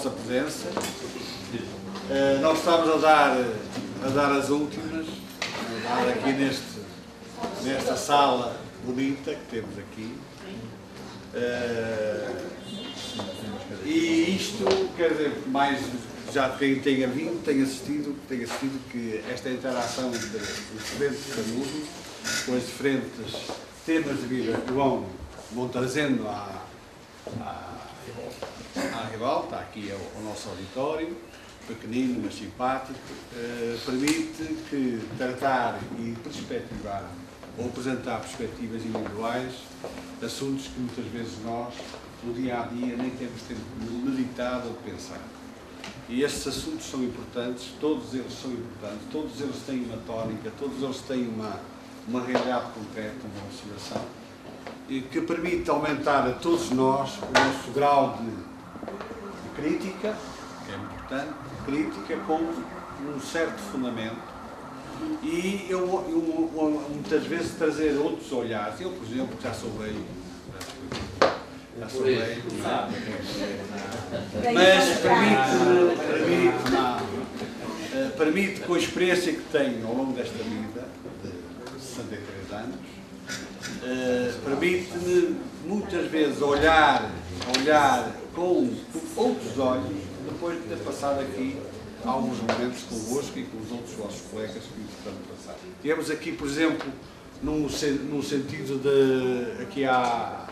vossa presença. Nós estamos a dar as últimas, a dar aqui nesta sala bonita que temos aqui. E isto, quer dizer, mais já quem tenha vindo, tem assistido que esta interação dos diferentes canudos, com os diferentes temas de vida que vão trazendo à revolta, aqui ao nosso auditório, pequenino, mas simpático, permite que tratar e perspectivar ou apresentar perspectivas individuais, assuntos que muitas vezes nós, no dia a dia, nem temos tempo de meditar ou de pensar. E estes assuntos são importantes, todos eles são importantes, todos eles têm uma tónica, todos eles têm uma realidade concreta, uma observação, e que permite aumentar a todos nós o nosso grau de crítica, que é importante, crítica com um certo fundamento, e eu muitas vezes trazer outros olhares. Eu, por exemplo, já sou velho, mas permite com a experiência que tenho ao longo desta vida, de 63 anos, permite-me muitas vezes olhar com outros olhos, depois de ter passado aqui alguns momentos convosco e com os outros vossos colegas que portanto passaram. Tivemos aqui, por exemplo, num sentido de, aqui há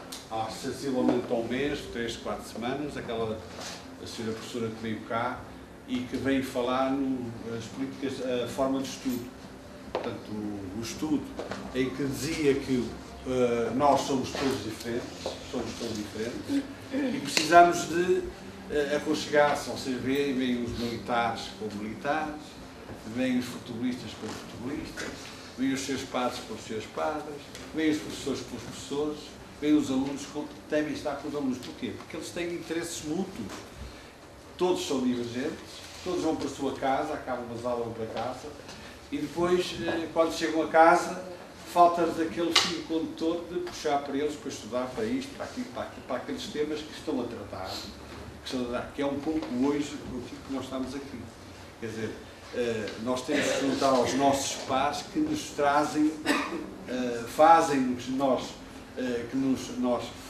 sensivelmente há um mês, 3, 4 semanas, aquela senhora professora que veio cá e que veio falar nas políticas, a forma de estudo. Portanto, o estudo em que dizia que nós somos todos diferentes e precisamos de aconchegar-se, ou seja, vêm os militares com militares, vêm os futebolistas com os futebolistas, vêm os seus padres com os seus padres, vêm os professores com os professores, vêm os alunos que devem estar com os alunos. Porquê? Porque eles têm interesses mútuos. Todos são divergentes, todos vão para a sua casa, acabam as aulas, vão para casa, e depois, quando chegam a casa, falta-lhes aquele fio condutor de puxar para eles, para estudar, para isto, para aquilo, para aqueles temas que estão a tratar, que é um pouco hoje o que nós estamos aqui. Quer dizer, nós temos que juntar aos nossos pares que nos trazem, fazem-nos que nós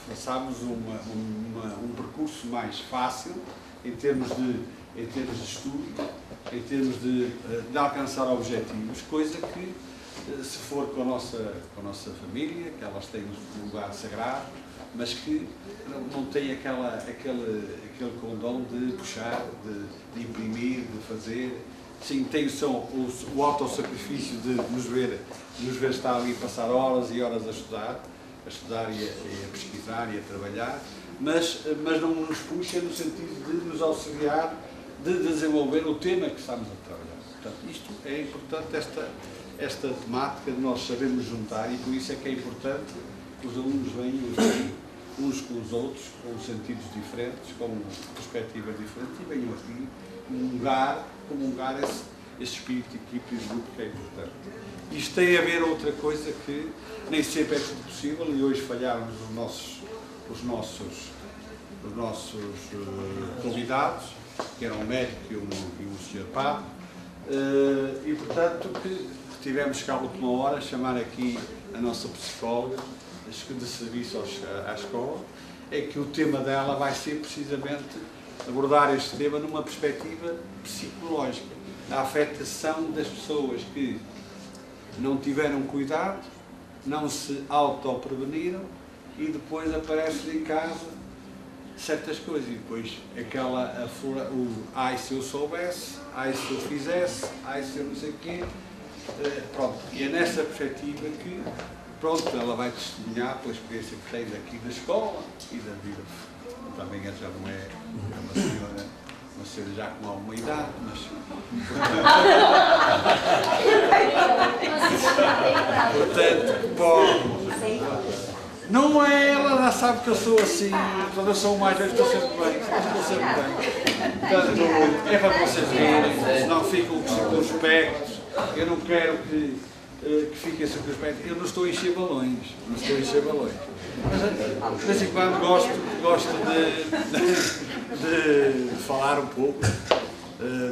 façamos um percurso mais fácil em termos de estudo, em termos de alcançar objetivos, coisa que, se for com a nossa família, que elas têm um lugar sagrado, mas que não tem aquele condão de puxar, de imprimir, de fazer. Sim, tem o autossacrifício de nos ver estar ali a passar horas e horas a estudar e a pesquisar e a trabalhar, mas não nos puxa no sentido de nos auxiliar, de desenvolver o tema que estamos a trabalhar. Portanto, isto é importante, esta temática de nós sabermos juntar, e por isso é que é importante que os alunos venham uns com os outros, com sentidos diferentes, com perspectivas diferentes, e venham aqui comungar esse espírito de equipe e de grupo que é importante. Isto tem a ver outra coisa que nem sempre é tudo possível, e hoje falharam os nossos convidados, que eram um médico e um senhor padre, e portanto que tivemos cá a última hora chamar aqui a nossa psicóloga de serviço à escola, é que o tema dela vai ser precisamente abordar este tema numa perspectiva psicológica, a afetação das pessoas que não tiveram cuidado, não se autopreveniram e depois aparecem em casa certas coisas, e depois ai se eu soubesse, ai se eu fizesse, ai se eu não sei o quê, pronto, e é nessa perspectiva que, pronto, ela vai testemunhar pela experiência que tem aqui da escola e da vida. Também ela já não é uma senhora já com alguma idade, mas portanto, não é, ela já sabe que eu sou assim, quando eu sou o mais velho estou sempre bem, Portanto, é para vocês verem, senão ficam com os aspectos. Eu não quero que que fiquem circunspectos. Eu não estou a encher balões, Mas de vez em quando gosto de falar um pouco,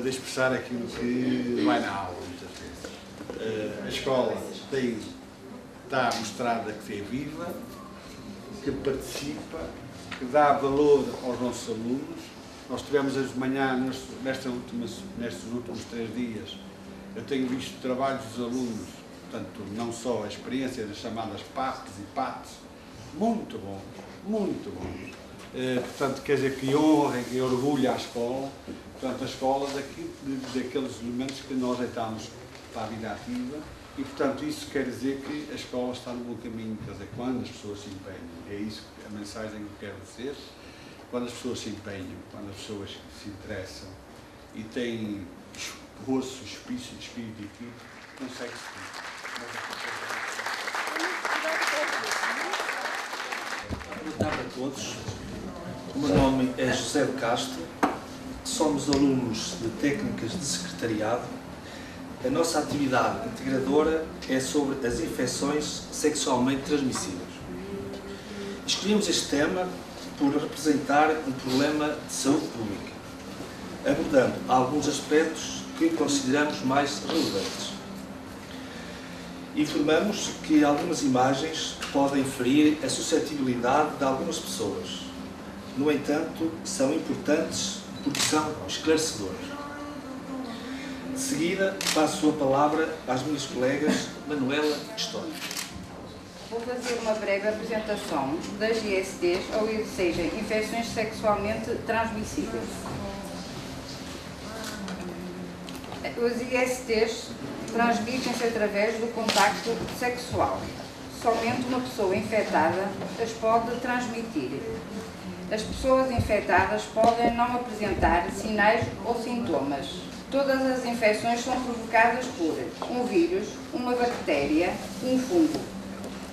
de expressar aquilo que vai na aula, muitas vezes. A escola está mostrada que é viva, que participa, que dá valor aos nossos alunos. Nós tivemos de manhã, nestes últimos 3 dias, eu tenho visto trabalhos dos alunos, portanto, não só a experiência das chamadas PAPs e PATs, muito bom, muito bom. Portanto, quer dizer, que honra, que orgulha a escola, portanto, a escola daqueles elementos que nós deitamos para a vida ativa. E, portanto, isso quer dizer que a escola está no bom caminho, quer dizer, quando as pessoas se empenham. É isso a mensagem que eu quero dizer. Quando as pessoas se empenham, quando as pessoas se interessam e têm esforço, espírito de equipe, consegue-se tudo. Boa tarde a todos. O meu nome é José de Castro. Somos alunos de técnicas de secretariado. A nossa atividade integradora é sobre as infecções sexualmente transmissíveis. Escolhemos este tema por representar um problema de saúde pública, abordando alguns aspectos que consideramos mais relevantes. Informamos que algumas imagens podem ferir a suscetibilidade de algumas pessoas. No entanto, são importantes porque são esclarecedoras. De seguida, passo a palavra às minhas colegas Manuela e História. Vou fazer uma breve apresentação das ISTs, ou seja, infecções sexualmente transmissíveis. Os ISTs transmitem-se através do contacto sexual. Somente uma pessoa infectada as pode transmitir. As pessoas infectadas podem não apresentar sinais ou sintomas. Todas as infecções são provocadas por um vírus, uma bactéria, um fungo.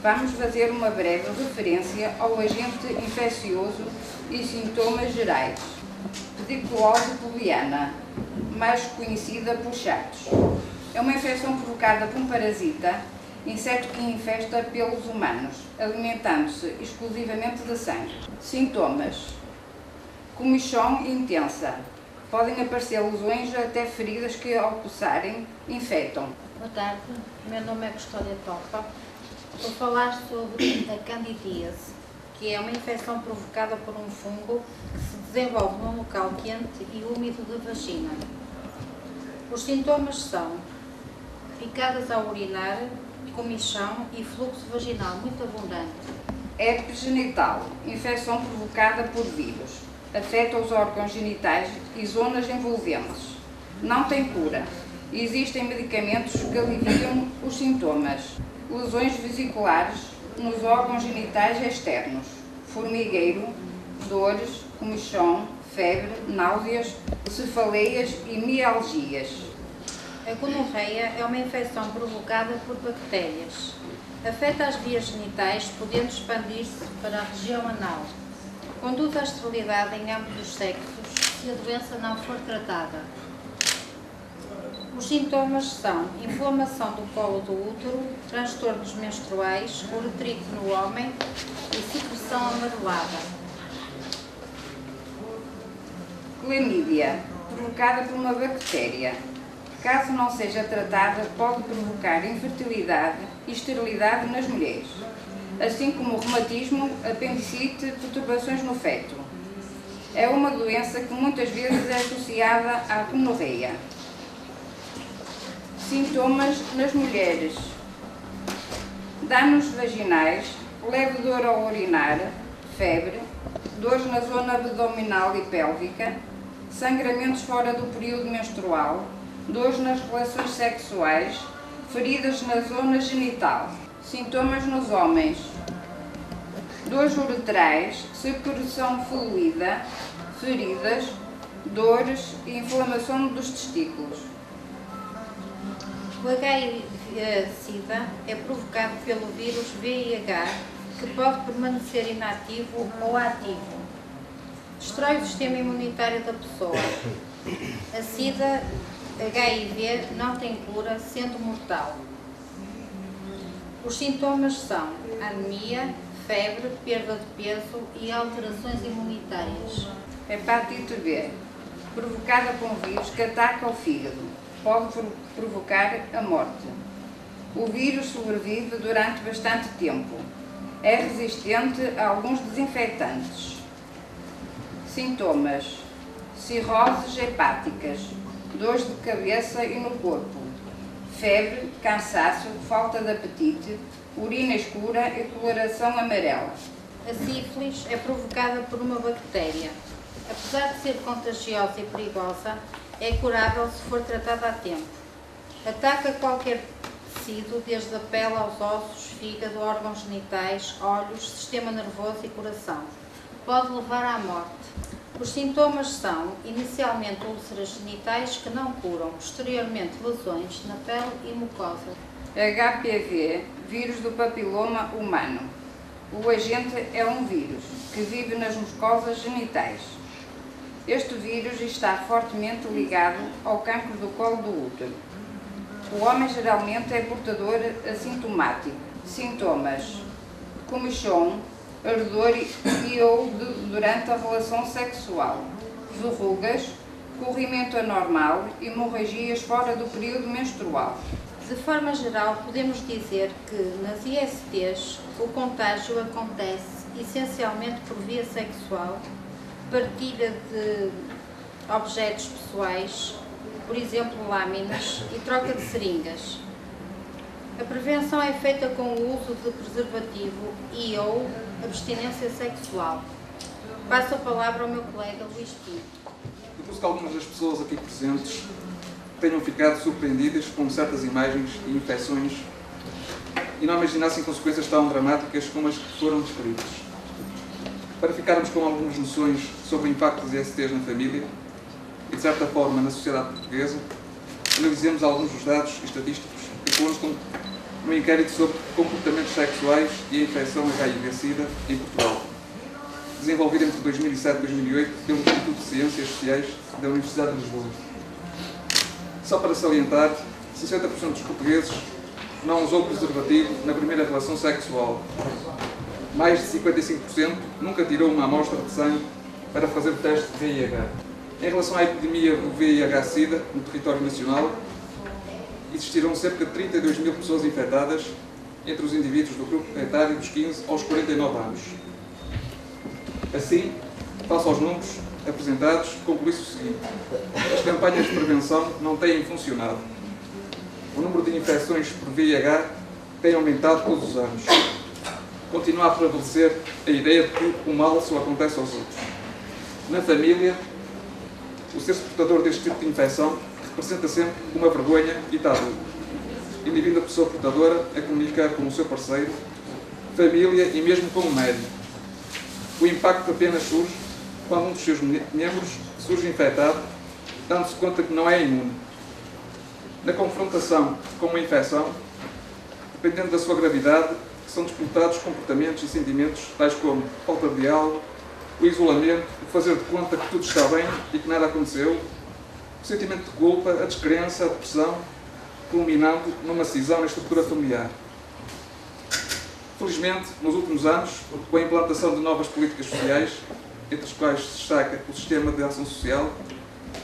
Vamos fazer uma breve referência ao agente infeccioso e sintomas gerais. Pediculose pubiana, mais conhecida por chatos. É uma infecção provocada por um parasita, inseto que infesta pelos humanos, alimentando-se exclusivamente de sangue. Sintomas: comichão intensa. Podem aparecer lesões até feridas que, ao coçarem, infectam. Boa tarde, meu nome é Custódia Topa. Vou falar sobre a candidíase, que é uma infecção provocada por um fungo que se desenvolve num local quente e úmido da vagina. Os sintomas são picadas ao urinar, comichão e fluxo vaginal muito abundante. Herpes genital, infecção provocada por vírus. Afeta os órgãos genitais e zonas envolventes. Não tem cura. Existem medicamentos que aliviam os sintomas. Lesões vesiculares nos órgãos genitais externos. Formigueiro, dores, comichão, febre, náuseas, cefaleias e mialgias. A gonorreia é uma infecção provocada por bactérias. Afeta as vias genitais, podendo expandir-se para a região anal. Conduz à esterilidade em ambos os sexos se a doença não for tratada. Os sintomas são inflamação do colo do útero, transtornos menstruais, uretrite no homem e secreção amarelada. Clamídia, provocada por uma bactéria. Caso não seja tratada, pode provocar infertilidade e esterilidade nas mulheres, assim como reumatismo, apendicite, perturbações no feto. É uma doença que muitas vezes é associada à gonorreia. Sintomas nas mulheres: danos vaginais, leve dor ao urinar, febre, dores na zona abdominal e pélvica, sangramentos fora do período menstrual, dores nas relações sexuais, feridas na zona genital. Sintomas nos homens: dores uretrais, secreção fluida, feridas, dores e inflamação dos testículos. O HIV-Sida é provocado pelo vírus VIH, que pode permanecer inativo ou ativo. Destrói o sistema imunitário da pessoa. A SIDA HIV não tem cura, sendo mortal. Os sintomas são anemia, febre, perda de peso e alterações imunitárias. Hepatite B, provocada por um vírus que ataca o fígado, pode provocar a morte. O vírus sobrevive durante bastante tempo. É resistente a alguns desinfetantes. Sintomas: cirroses hepáticas, dores de cabeça e no corpo, febre, cansaço, falta de apetite, urina escura e coloração amarela. A sífilis é provocada por uma bactéria. Apesar de ser contagiosa e perigosa, é curável se for tratada a tempo. Ataca qualquer tecido, desde a pele aos ossos, fígado, órgãos genitais, olhos, sistema nervoso e coração. Pode levar à morte. Os sintomas são, inicialmente, úlceras genitais que não curam, posteriormente lesões na pele e mucosa. HPV, vírus do papiloma humano. O agente é um vírus que vive nas mucosas genitais. Este vírus está fortemente ligado ao cancro do colo do útero. O homem geralmente é portador assintomático. Sintomas: comichão, ardor ou durante a relação sexual, verrugas, corrimento anormal e hemorragias fora do período menstrual. De forma geral, podemos dizer que nas ISTs o contágio acontece essencialmente por via sexual, partilha de objetos pessoais, por exemplo, lâminas, e troca de seringas. A prevenção é feita com o uso de preservativo e ou abstinência sexual. Passo a palavra ao meu colega Luís Pinto. Depois que algumas das pessoas aqui presentes tenham ficado surpreendidas com certas imagens e infecções e não imaginassem consequências tão dramáticas como as que foram descritas. Para ficarmos com algumas noções sobre o impacto dos ISTs na família e, de certa forma, na sociedade portuguesa, analisemos alguns dos dados estatísticos que constam no inquérito sobre comportamentos sexuais e a infecção HIV-Sida em Portugal, desenvolvido entre 2007 e 2008 pelo Instituto de Ciências Sociais da Universidade de Lisboa. Só para salientar, 60% dos portugueses não usou preservativo na primeira relação sexual. Mais de 55% nunca tirou uma amostra de sangue para fazer o teste de VIH. Em relação à epidemia do VIH-Sida no território nacional, existiram cerca de 32 mil pessoas infectadas entre os indivíduos do grupo etário dos 15 aos 49 anos. Assim, face aos números apresentados, conclui-se o seguinte: as campanhas de prevenção não têm funcionado. O número de infecções por VIH tem aumentado todos os anos. Continua a prevalecer a ideia de que o mal só acontece aos outros. Na família, o ser portador deste tipo de infecção representa sempre uma vergonha e tabu, inibindo a pessoa portadora a comunicar com o seu parceiro, família e mesmo com o médico. O impacto apenas surge quando um dos seus membros surge infectado, dando-se conta que não é imune. Na confrontação com uma infecção, dependendo da sua gravidade, são disputados comportamentos e sentimentos tais como falta de diálogo, o isolamento, o fazer de conta que tudo está bem e que nada aconteceu, o sentimento de culpa, a descrença, a depressão, culminando numa cisão na estrutura familiar. Felizmente, nos últimos anos, com a implantação de novas políticas sociais, entre as quais se destaca o Sistema de Ação Social,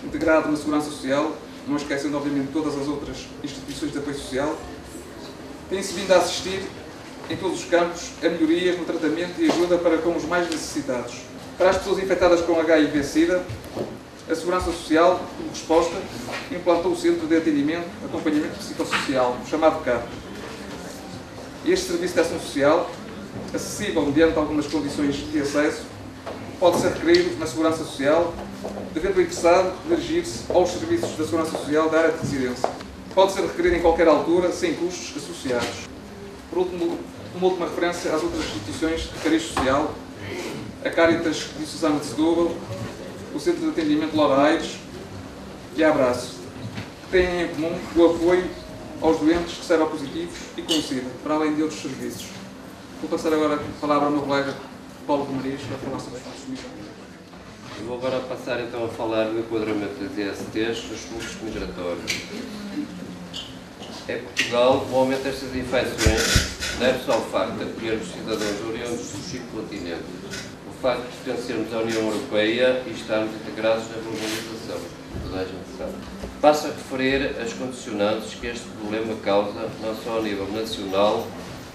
integrado na Segurança Social, não esquecendo, obviamente, todas as outras instituições de apoio social, tem-se vindo a assistir, em todos os campos, a melhorias no tratamento e ajuda para com os mais necessitados. Para as pessoas infectadas com HIV-Sida, a Segurança Social, como resposta, implantou o Centro de Atendimento e Acompanhamento Psicossocial, chamado CAP. Este serviço de ação social, acessível mediante algumas condições de acesso, pode ser requerido na Segurança Social, devendo o interessado dirigir-se aos serviços da Segurança Social da área de residência. Pode ser requerido em qualquer altura, sem custos associados. Por último, uma última referência às outras instituições de cariz social, a Caritas Diocesana de Setúbal, o Centro de Atendimento Laura Aires e a Abraço, que têm em comum o apoio aos doentes seropositivos e com SIDA, para além de outros serviços. Vou passar agora a palavra ao meu colega Paulo Romariz para falar sobre as missões. Vou agora passar então a falar do enquadramento das ISTs nos fluxos migratórios. Em Portugal, o aumento destas infecções deve-se ao facto de acolhermos cidadãos oriundos dos 5 continentes, o facto de pertencermos à União Europeia e estarmos integrados na globalização, toda a gente sabe. Passo a referir as condicionantes que este problema causa, não só a nível nacional,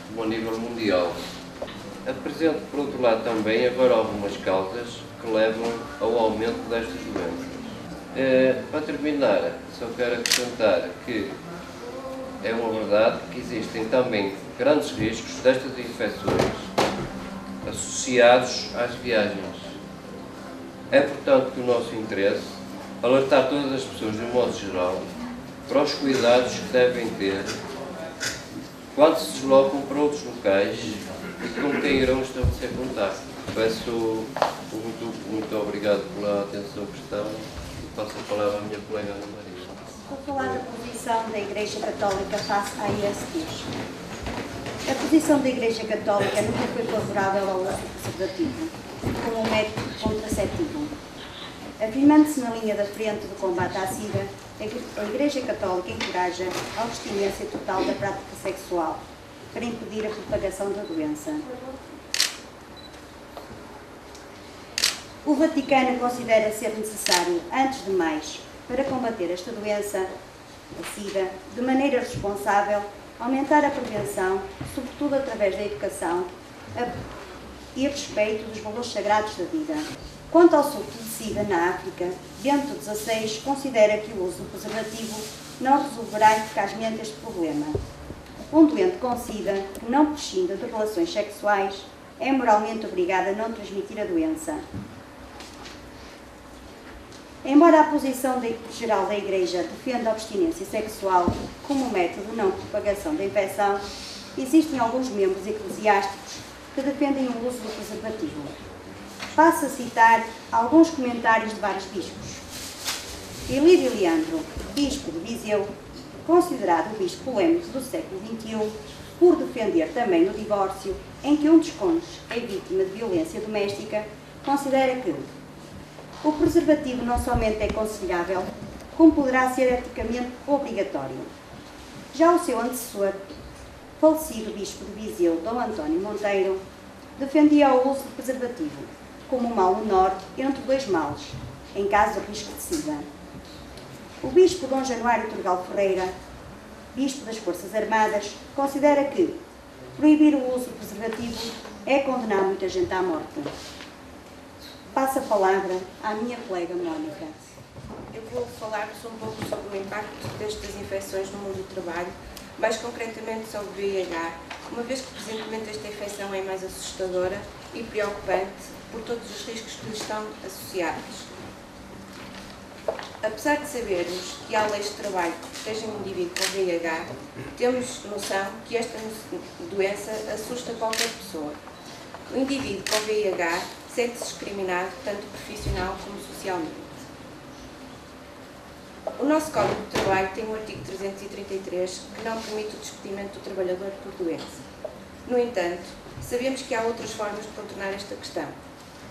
como a nível mundial. Apresento, por outro lado, também agora algumas causas que levam ao aumento destas doenças. Para terminar, só quero acrescentar que é uma verdade que existem também grandes riscos destas infecções associados às viagens. É, portanto, do nosso interesse alertar todas as pessoas, de um modo geral, para os cuidados que devem ter quando se deslocam para outros locais e com quem irão estabelecer contato. Peço muito obrigado pela atenção que estão e passo a palavra à minha colega Ana Maria. Vou falar da posição da Igreja Católica face à ISTs. A posição da Igreja Católica nunca foi favorável ao uso preservativo como um método contraceptivo. Afirmando-se na linha da frente do combate à SIDA, a Igreja Católica encoraja a abstinência total da prática sexual para impedir a propagação da doença. O Vaticano considera ser necessário, antes de mais, para combater esta doença, a SIDA, de maneira responsável, aumentar a prevenção, sobretudo através da educação e respeito dos valores sagrados da vida. Quanto ao surto de SIDA na África, Bento XVI considera que o uso do preservativo não resolverá eficazmente este problema. Um doente com SIDA que não prescinda de relações sexuais é moralmente obrigado a não transmitir a doença. Embora a posição geral da Igreja defenda a abstinência sexual como método de não propagação da infecção, existem alguns membros eclesiásticos que defendem o uso do preservativo. Passo a citar alguns comentários de vários bispos. Elídio Leandro, bispo de Viseu, considerado o bispo polêmico do século XXI, por defender também o divórcio, em que um dos cônjuges é vítima de violência doméstica, considera que o preservativo não somente é aconselhável, como poderá ser eticamente obrigatório. Já o seu antecessor, falecido bispo de Viseu, Dom António Monteiro, defendia o uso do preservativo como um mal menor entre dois males, em caso de risco de SIDA. O bispo Dom Januário Turgal Ferreira, bispo das Forças Armadas, considera que proibir o uso do preservativo é condenar muita gente à morte. Passo a palavra à minha colega Mónica. Eu vou falar-vos um pouco sobre o impacto destas infecções no mundo do trabalho, mais concretamente sobre o VIH, uma vez que presentemente esta infecção é mais assustadora e preocupante por todos os riscos que lhe estão associados. Apesar de sabermos que há leis de trabalho que protegem o indivíduo com VIH, temos noção que esta doença assusta qualquer pessoa. O indivíduo com VIH sente-se discriminado tanto profissional como socialmente. O nosso Código de Trabalho tem o artigo 333 que não permite o despedimento do trabalhador por doença. No entanto, sabemos que há outras formas de contornar esta questão.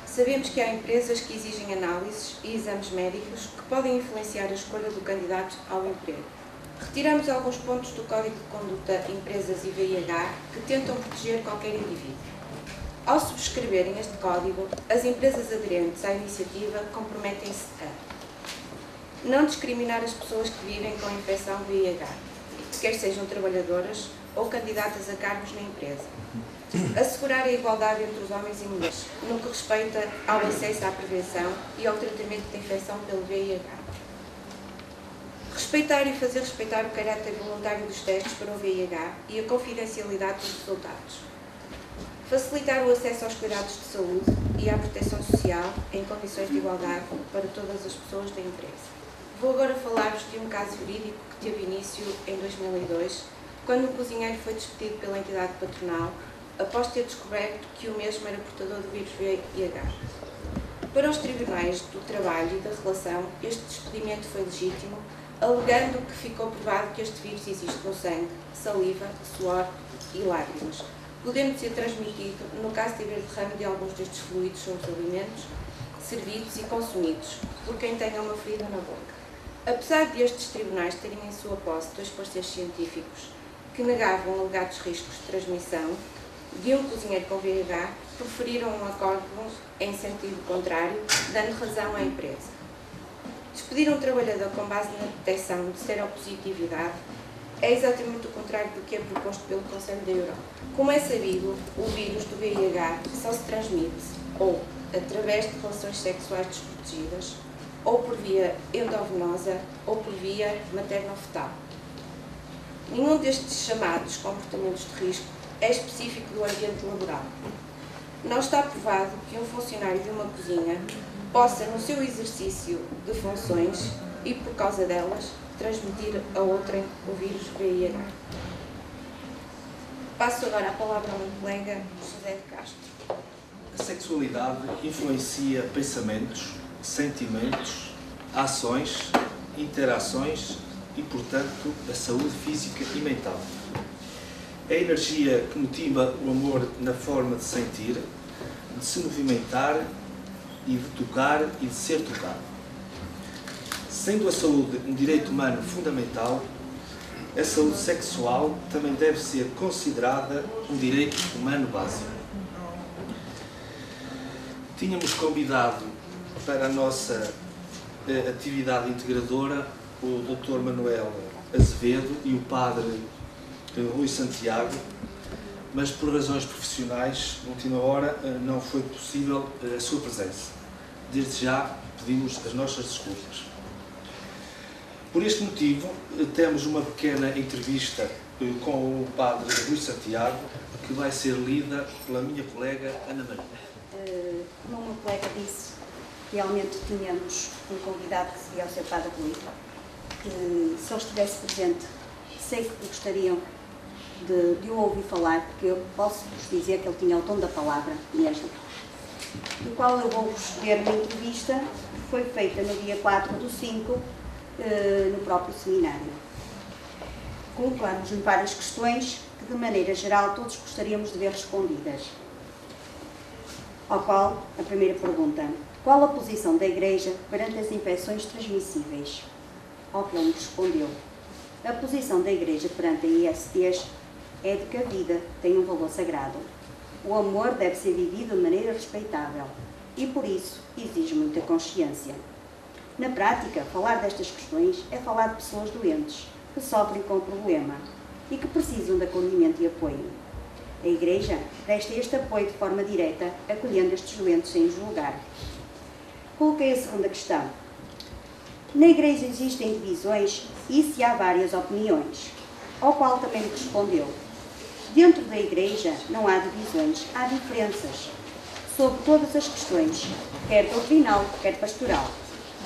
Sabemos que há empresas que exigem análises e exames médicos que podem influenciar a escolha do candidato ao emprego. Retiramos alguns pontos do Código de Conduta Empresas e VIH que tentam proteger qualquer indivíduo. Ao subscreverem este código, as empresas aderentes à iniciativa comprometem-se a não discriminar as pessoas que vivem com a infecção VIH, quer sejam trabalhadoras ou candidatas a cargos na empresa. Assegurar a igualdade entre os homens e mulheres, no que respeita ao acesso à prevenção e ao tratamento da infecção pelo VIH. Respeitar e fazer respeitar o caráter voluntário dos testes para o VIH e a confidencialidade dos resultados. Facilitar o acesso aos cuidados de saúde e à proteção social em condições de igualdade para todas as pessoas da empresa. Vou agora falar-vos de um caso jurídico que teve início em 2002, quando um cozinheiro foi despedido pela entidade patronal após ter descoberto que o mesmo era portador do vírus VIH. Para os tribunais do trabalho e da relação, este despedimento foi legítimo, alegando que ficou provado que este vírus existe no sangue, saliva, suor e lágrimas, podendo ser transmitido no caso de haver derrame de alguns destes fluidos sobre os alimentos servidos e consumidos por quem tenha uma ferida na boca. Apesar de estes tribunais terem em sua posse dois pareceres científicos, que negavam alegados riscos de transmissão de um cozinheiro com VIH, proferiram um acordo em sentido contrário, dando razão à empresa. Despedir um trabalhador com base na detecção de seropositividade é exatamente o contrário do que é proposto pelo Conselho da Europa. Como é sabido, o vírus do VIH só se transmite ou através de relações sexuais desprotegidas, ou por via endovenosa, ou por via materno-fetal. Nenhum destes chamados comportamentos de risco é específico do ambiente laboral. Não está provado que um funcionário de uma cozinha possa, no seu exercício de funções e por causa delas, transmitir a outrem o vírus VIH. Passo agora a palavra ao meu colega José de Castro. A sexualidade influencia pensamentos, sentimentos, ações, interações e, portanto, a saúde física e mental. É a energia que motiva o amor na forma de sentir, de se movimentar e de tocar e de ser tocado. Sendo a saúde um direito humano fundamental, a saúde sexual também deve ser considerada um direito humano básico. Tínhamos convidado para a nossa atividade integradora o Dr. Manuel Azevedo e o Padre Rui Santiago, mas por razões profissionais, na última hora, não foi possível a sua presença. Desde já pedimos as nossas desculpas. Por este motivo, temos uma pequena entrevista com o Padre Rui Santiago, que vai ser lida pela minha colega Ana Maria. Como o meu colega disse, realmente tínhamos um convidado que seria o Sr. Padre Rui, que se ele estivesse presente, sei que gostariam de o ouvir falar, porque eu posso-vos dizer que ele tinha o tom da palavra mesmo. Do qual eu vou-vos ler uma entrevista que foi feita no dia 4/5, no próprio seminário. Colocamos-lhe várias questões que, de maneira geral, todos gostaríamos de ver respondidas. Ao qual, a primeira pergunta: qual a posição da Igreja perante as infecções transmissíveis? Ao que ele nos respondeu: a posição da Igreja perante a ISTs é de que a vida tem um valor sagrado. O amor deve ser vivido de maneira respeitável e, por isso, exige muita consciência. Na prática, falar destas questões é falar de pessoas doentes, que sofrem com o problema e que precisam de acolhimento e apoio. A Igreja presta este apoio de forma direta, acolhendo estes doentes sem os julgar. Coloquei a segunda questão. Na Igreja existem divisões e se há várias opiniões, ao qual também me respondeu: dentro da Igreja não há divisões, há diferenças sobre todas as questões, quer doutrinal, quer pastoral.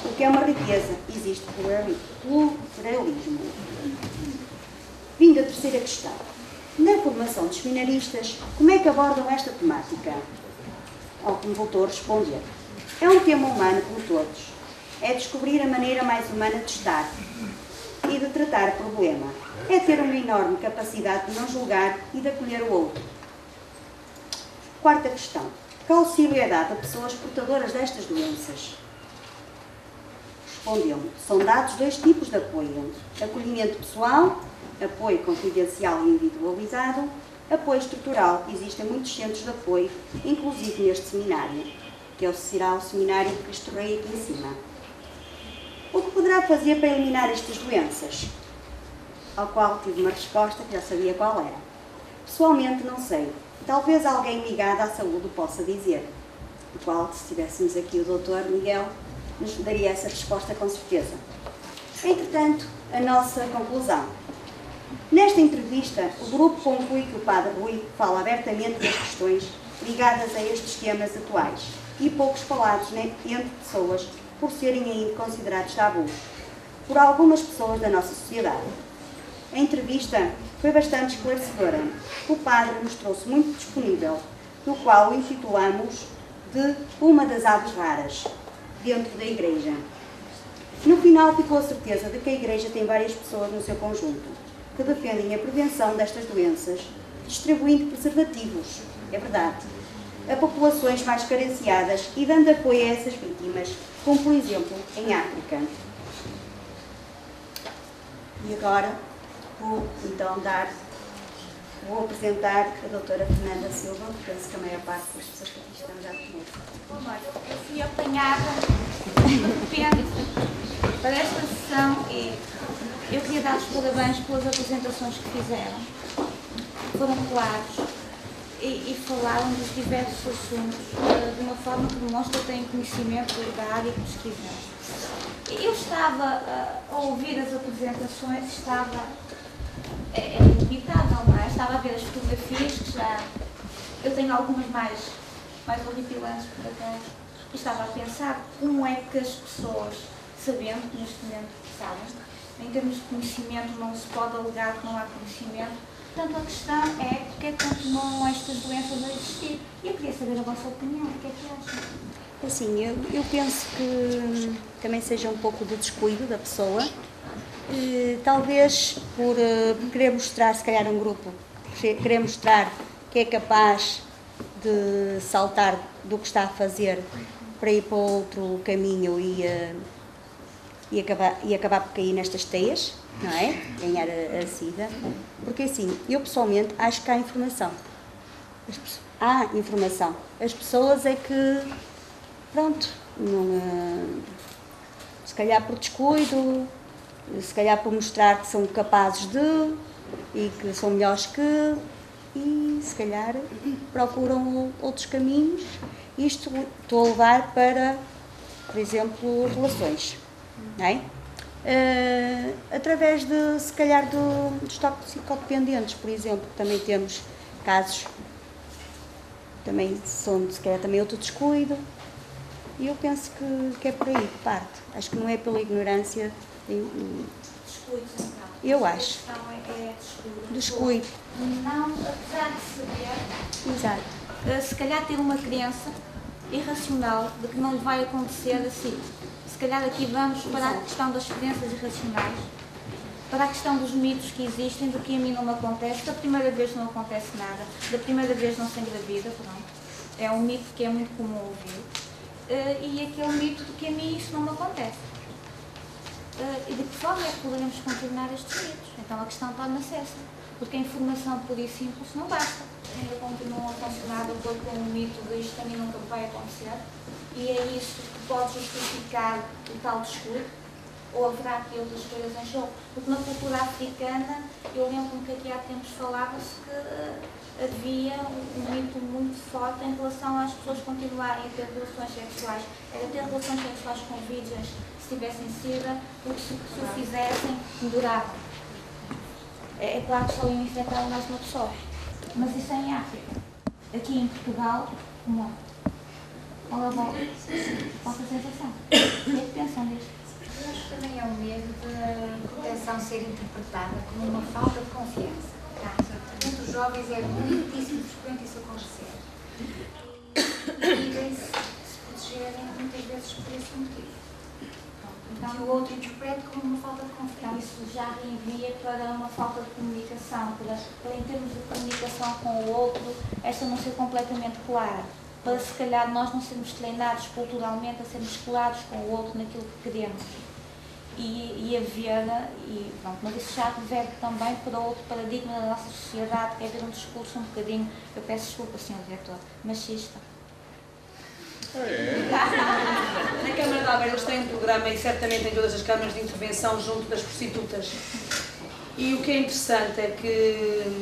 O que é uma riqueza, existe pluralismo. Vindo à terceira questão. Na formação dos seminaristas, como é que abordam esta temática? Ao que me voltou a responder: é um tema humano como todos. É descobrir a maneira mais humana de estar e de tratar o problema. É ter uma enorme capacidade de não julgar e de acolher o outro. Quarta questão. Que auxílio é dado a pessoas portadoras destas doenças? Respondeu-me: são dados dois tipos de apoio: acolhimento pessoal, apoio confidencial e individualizado, apoio estrutural. Existem muitos centros de apoio, inclusive neste seminário, que será o seminário que estorrei aqui em cima. O que poderá fazer para eliminar estas doenças? Ao qual tive uma resposta que já sabia qual era. Pessoalmente não sei. Talvez alguém ligado à saúde possa dizer. O qual, se tivéssemos aqui o Dr. Miguel, nos daria essa resposta com certeza. Entretanto, a nossa conclusão. Nesta entrevista, o grupo conclui que o Padre Rui fala abertamente das questões ligadas a estes temas atuais e poucos falados entre pessoas por serem ainda considerados tabus por algumas pessoas da nossa sociedade. A entrevista foi bastante esclarecedora. O Padre mostrou-se muito disponível, no qual o intitulamos de uma das aves raras dentro da Igreja. No final ficou a certeza de que a Igreja tem várias pessoas no seu conjunto que defendem a prevenção destas doenças, distribuindo preservativos, é verdade, a populações mais carenciadas e dando apoio a essas vítimas, como por exemplo em África. E agora vou então dar Vou apresentar a doutora Fernanda Silva, que penso que a maior parte das pessoas que aqui estão já conhecem. Eu fui apanhada de repente para esta sessão e eu queria dar os parabéns pelas apresentações que fizeram. Foram claros e falaram dos diversos assuntos de uma forma que demonstra que têm conhecimento da área que pesquisam. Eu estava a ouvir as apresentações, estava inevitável, não é? Estava a ver as fotografias que já eu tenho algumas mais horripilantes por acaso, e estava a pensar como é que as pessoas, sabendo que neste momento sabem, em termos de conhecimento não se pode alegar que não há conhecimento. Portanto, a questão é porque é que continuam estas doenças a existir. E eu queria saber a vossa opinião, o que é que acham? Assim, eu penso que também seja um pouco do descuido da pessoa, talvez por querer mostrar, se calhar um grupo, querer mostrar que é capaz de saltar do que está a fazer para ir para outro caminho e acabar por cair nestas teias, não é? Ganhar a SIDA. Porque assim, eu pessoalmente acho que há informação. Há informação. As pessoas é que, pronto, não, se calhar por descuido, se calhar por mostrar que são capazes de e que são melhores que, e se calhar procuram outros caminhos. Isto estou a levar para, por exemplo, relações, não é? Através de, se calhar, dos toxicodependentes, por exemplo, também temos casos, também são, se calhar, também outro descuido, e eu penso que é por aí que parte. Acho que não é pela ignorância. Descuido, então. Eu acho. A questão é descuido. Descuido. Não, apesar de saber, Exato. se calhar ter uma crença irracional de que não lhe vai acontecer assim. Se calhar aqui vamos para a questão das crenças irracionais, para a questão dos mitos que existem, do que a mim não me acontece, da primeira vez não acontece nada, da primeira vez não se engravida, pronto. É um mito que é muito comum ouvir. E aquele mito de que a mim isso não me acontece. E de que forma é que poderemos contornar estes mitos? Então a questão torna-se essa, porque a informação pura e simples não basta. Ainda continuam a funcionar de acordo com o mito de isto a mim nunca vai acontecer, e é isso que pode justificar o tal descuido, ou haverá aqui outras coisas em jogo? Porque na cultura africana, eu lembro-me que aqui há tempos falava-se que havia um mito muito forte em relação às pessoas continuarem a ter relações sexuais. Era ter relações sexuais com virgens se tivessem SIDA, porque se o fizessem, duravam. É claro que só iam infectar mais uma pessoa, mas isso é em África. Aqui em Portugal, não. Qual é a vossa sensação? O que é que pensam disto? Eu acho que também é o medo de proteção ser interpretada como uma falta de confiança. Entre os jovens é muitíssimo frequente isso acontecer. E devem-se protegerem muitas vezes por esse motivo. Então o outro interpreta como uma falta de confiança. Então isso já envia para uma falta de comunicação, para em termos de comunicação com o outro, esta não ser completamente clara. Para se calhar nós não sermos treinados culturalmente a sermos claros com o outro naquilo que queremos. Mas isso já reverte também para outro paradigma da nossa sociedade, que é ter um discurso um bocadinho, eu peço desculpa, Sr. Diretor, machista. Na Câmara de Aveiro eles têm um programa, e certamente em todas as câmaras de intervenção junto das prostitutas. E o que é interessante é que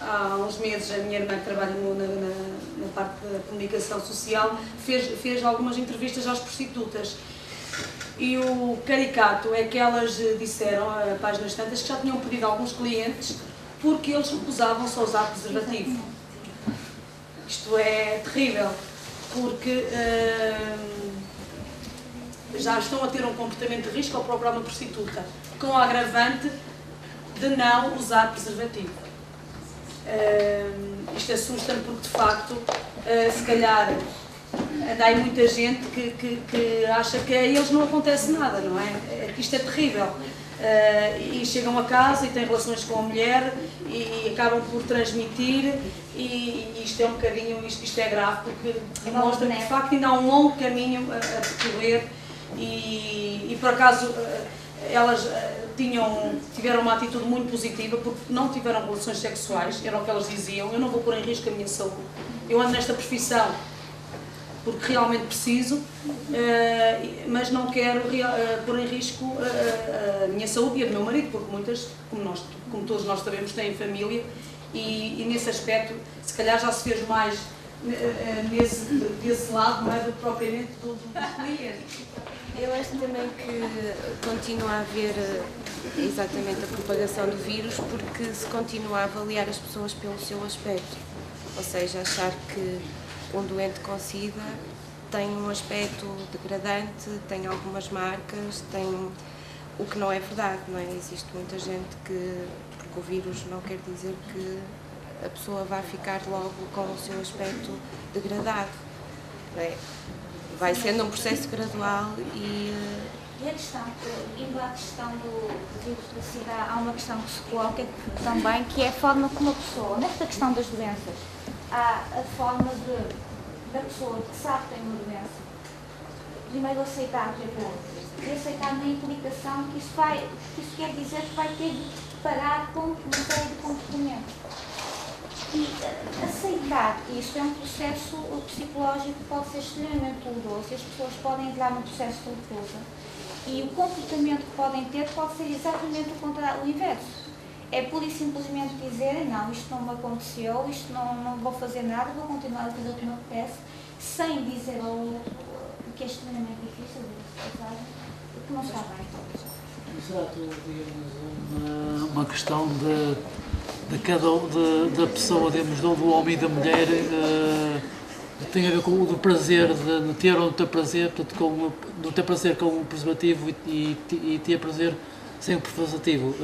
há uns meses a minha irmã, que trabalha na parte da comunicação social, fez algumas entrevistas às prostitutas. E o caricato é que elas disseram, a páginas tantas, que já tinham pedido a alguns clientes porque eles recusavam-se a usar preservativo. Isto é terrível, porque já estão a ter um comportamento de risco ao procurar uma prostituta, com a agravante de não usar preservativo. Isto assusta-me porque, de facto, se calhar anda aí muita gente que acha que a eles não acontece nada, não é? Isto é terrível. E chegam a casa e têm relações com a mulher e acabam por transmitir, e isto é um bocadinho, isto é grave, porque demonstra que, de facto, ainda há um longo caminho a percorrer e por acaso, elas tiveram uma atitude muito positiva porque não tiveram relações sexuais, era o que elas diziam. Eu não vou pôr em risco a minha saúde. Eu ando nesta profissão porque realmente preciso, mas não quero pôr em risco a minha saúde e a do meu marido, porque muitas, como todos nós sabemos, têm família e nesse aspecto, se calhar já se fez mais desse lado, não é do que propriamente dos clientes. Eu acho também que continua a haver exatamente a propagação do vírus porque se continua a avaliar as pessoas pelo seu aspecto, ou seja, achar que um doente com SIDA tem um aspecto degradante, tem algumas marcas, o que não é verdade, não é? Existe muita gente porque o vírus não quer dizer que a pessoa vai ficar logo com o seu aspecto degradado, não é? Vai sendo um processo gradual e a questão, indo à questão do vírus da SIDA, há uma questão que se coloca também, que é a forma como a pessoa, nesta questão das doenças, há a forma da pessoa que sabe que tem uma doença, primeiro aceitar que é bom, e aceitar na implicação que isso quer dizer que vai ter de parar com uma série de comportamentos. E aceitar isto é um processo psicológico que pode ser extremamente doloroso e as pessoas podem entrar num processo tortuoso. E o comportamento que podem ter pode ser exatamente o inverso. É pura e simplesmente dizerem, não, isto não me aconteceu, isto não vou fazer nada, vou continuar a fazer o que me apetece, sem dizer ao outro, que é extremamente difícil de fazer, porque não está bem. Será tudo, digamos, uma questão da pessoa, digamos, do homem e da mulher, tem a ver com o prazer, de ter ou não ter prazer, portanto, não ter prazer com o preservativo e ter prazer sem o preservativo.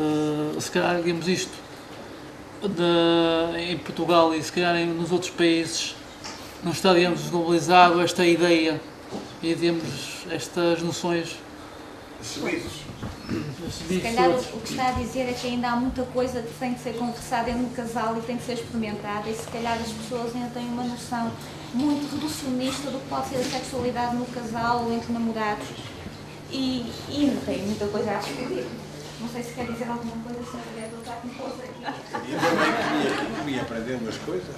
Se calhar, digamos, isto em Portugal e se calhar nos outros países não está, digamos, desglobalizado esta ideia e, digamos, estas noções. Se calhar o que está a dizer é que ainda há muita coisa que tem que ser conversada no casal e tem que ser experimentada, e se calhar as pessoas ainda têm uma noção muito reducionista do que pode ser a sexualidade no casal ou entre namorados e ainda tem muita coisa a descobrir. Não sei se quer dizer alguma coisa sobre o vereador, já que me pôs aqui. Eu também queria aprender umas coisas.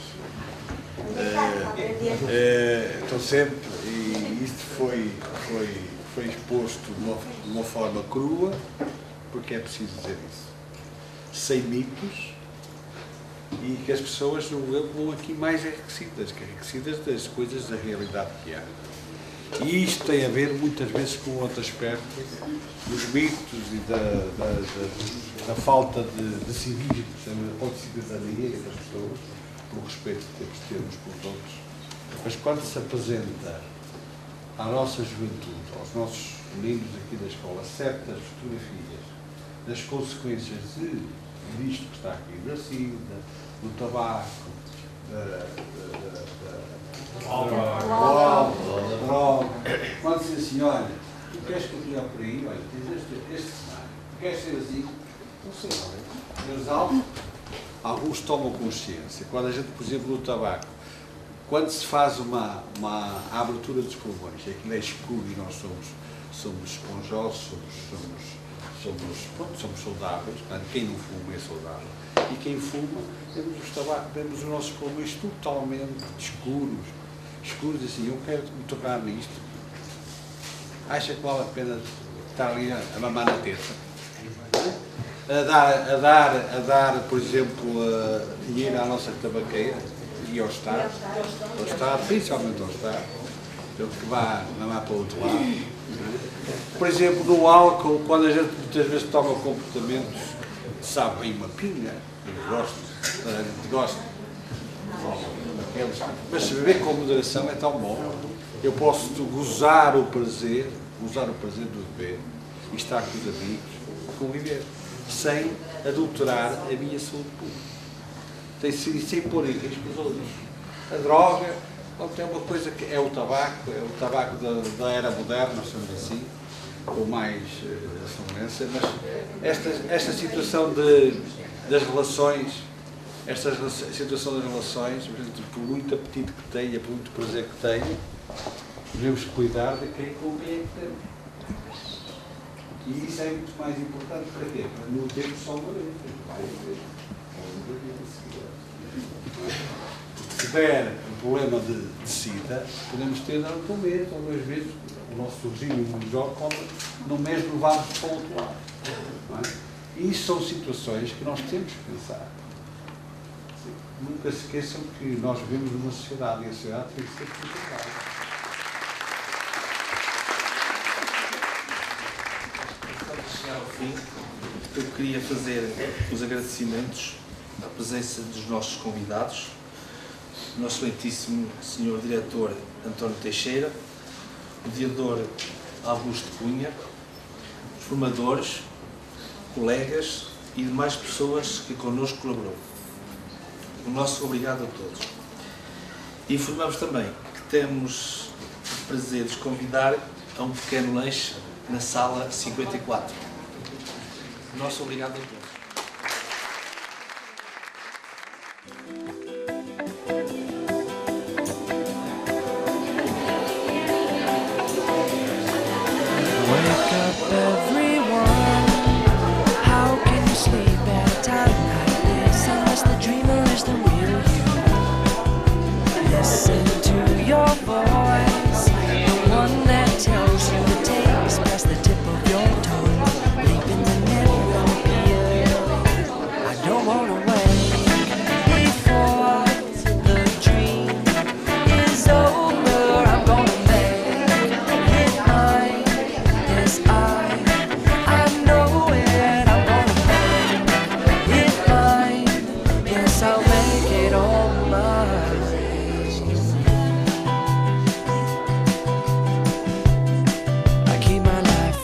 Estou sempre, e isto foi exposto de uma forma crua, porque é preciso dizer isso, sem mitos, e que as pessoas não vão aqui mais enriquecidas das coisas da realidade que há. E isto tem a ver muitas vezes com outro aspecto dos mitos e da falta de civismo, ou de cidadania das pessoas, pelo respeito que temos de ter uns pelos outros. Mas quando se apresenta à nossa juventude, aos nossos meninos aqui da escola, certas fotografias das consequências disto que está aqui, da SIDA, do tabaco, do álcool, da droga, quando se diz assim, olha, tu queres continuar por aí, olha, tens este cenário, tu queres ser assim, não sei, mas algo, alguns tomam consciência. Quando a gente, por exemplo, no tabaco, quando se faz uma abertura dos pulmões, aquilo é escuro e nós somos esponjosos, somos saudáveis, portanto, quem não fuma é saudável. E quem fuma, vemos os nossos pulmões totalmente escuros, assim, eu quero me tocar nisto. Acha que vale a pena estar ali a mamar na teta? A dar, por exemplo, dinheiro à nossa tabaqueira e ao Estado, principalmente ao Estado, ele que vai mamar para o outro lado. Por exemplo, no álcool, quando a gente muitas vezes toma comportamentos, sabe bem uma pinga, toda a gente gosta, mas se beber com moderação é tão bom. Eu posso gozar o prazer do beber e estar com os amigos, conviver, sem adulterar a minha saúde pública, sem pôr em risco os outros. A droga, é uma coisa que é o tabaco da era moderna, somos assim, com mais semelhança, mas esta situação das relações, por muito apetite que tenha, por muito prazer que tenha, devemos cuidar de quem convém que temos. E isso é muito mais importante para quê? Para não termos só uma vez. Vai haver se der um problema de SIDA, podemos ter um mês ou 2 vezes o nosso regime imunológico no mês levarmos para o outro lado. Não é? E isso são situações que nós temos que pensar. Nunca se esqueçam que nós vivemos numa sociedade e a sociedade tem que ser preservada. Chegar ao fim, eu queria fazer os agradecimentos à presença dos nossos convidados, o nosso excelentíssimo Sr. Diretor António Teixeira, o Mediador Augusto Cunha, os formadores, colegas e demais pessoas que connosco colaboram. O nosso obrigado a todos. E informamos também que temos o prazer de os convidar a um pequeno lanche na sala 54. O nosso obrigado a todos.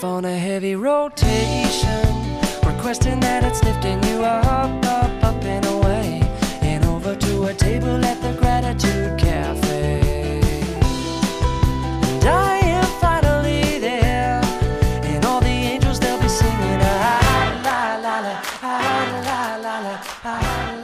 On a heavy rotation, requesting that it's lifting you up, up, up and away, and over to a table at the Gratitude Cafe. And I am finally there, and all the angels they'll be singing, ah la la la, ah la la la, ah la.